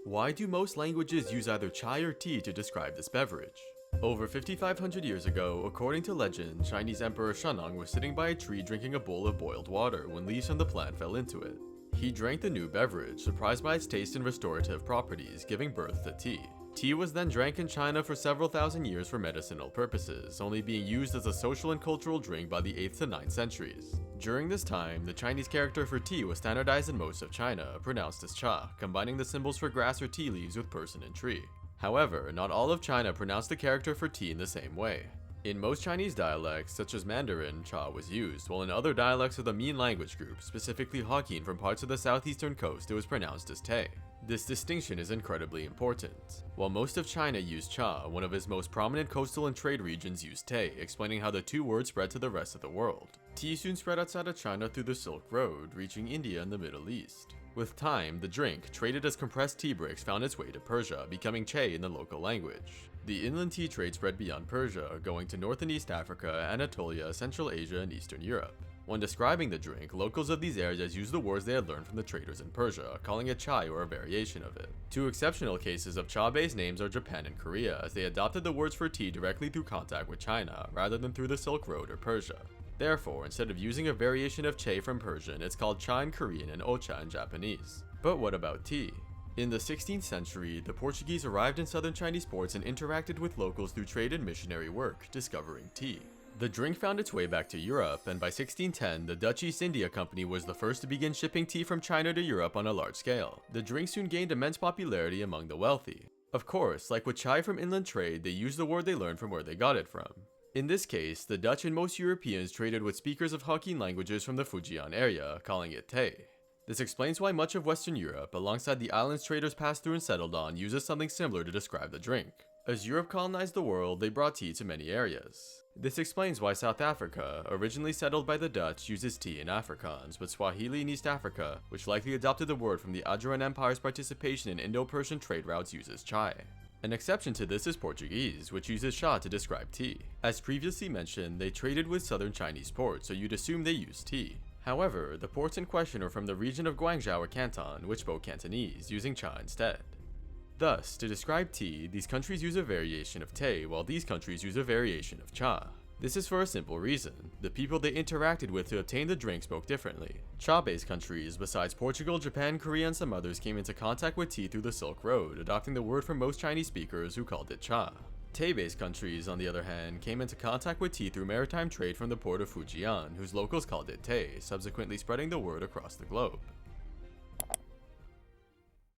Why do most languages use either chai or tea to describe this beverage? Over 5,500 years ago, according to legend, Chinese Emperor Shennong was sitting by a tree drinking a bowl of boiled water when leaves from the plant fell into it. He drank the new beverage, surprised by its taste and restorative properties, giving birth to tea. Tea was then drank in China for several thousand years for medicinal purposes, only being used as a social and cultural drink by the 8th to 9th centuries. During this time, the Chinese character for tea was standardized in most of China, pronounced as cha, combining the symbols for grass or tea leaves with person and tree. However, not all of China pronounced the character for tea in the same way. In most Chinese dialects, such as Mandarin, cha was used, while in other dialects of the Min language group, specifically Hokkien from parts of the southeastern coast, it was pronounced as te. This distinction is incredibly important. While most of China used cha, one of its most prominent coastal and trade regions used te, explaining how the two words spread to the rest of the world. Tea soon spread outside of China through the Silk Road, reaching India and the Middle East. With time, the drink, traded as compressed tea bricks, found its way to Persia, becoming chai in the local language. The inland tea trade spread beyond Persia, going to North and East Africa, Anatolia, Central Asia, and Eastern Europe. When describing the drink, locals of these areas used the words they had learned from the traders in Persia, calling it chai or a variation of it. Two exceptional cases of cha-based names are Japan and Korea, as they adopted the words for tea directly through contact with China, rather than through the Silk Road or Persia. Therefore, instead of using a variation of chai from Persian, it's called cha in Korean and ocha in Japanese. But what about tea? In the 16th century, the Portuguese arrived in southern Chinese ports and interacted with locals through trade and missionary work, discovering tea. The drink found its way back to Europe, and by 1610, the Dutch East India Company was the first to begin shipping tea from China to Europe on a large scale. The drink soon gained immense popularity among the wealthy. Of course, like with chai from inland trade, they used the word they learned from where they got it from. In this case, the Dutch and most Europeans traded with speakers of Hokkien languages from the Fujian area, calling it te. This explains why much of Western Europe, alongside the islands traders passed through and settled on, uses something similar to describe the drink. As Europe colonized the world, they brought tea to many areas. This explains why South Africa, originally settled by the Dutch, uses tea in Afrikaans, but Swahili in East Africa, which likely adopted the word from the Adjuran Empire's participation in Indo-Persian trade routes, uses chai. An exception to this is Portuguese, which uses cha to describe tea. As previously mentioned, they traded with southern Chinese ports, so you'd assume they used tea. However, the ports in question are from the region of Guangzhou or Canton, which spoke Cantonese, using cha instead. Thus, to describe tea, these countries use a variation of te, while these countries use a variation of cha. This is for a simple reason: the people they interacted with to obtain the drink spoke differently. Cha-based countries, besides Portugal, Japan, Korea, and some others, came into contact with tea through the Silk Road, adopting the word from most Chinese speakers who called it cha. Te-based countries, on the other hand, came into contact with tea through maritime trade from the port of Fujian, whose locals called it te, subsequently spreading the word across the globe.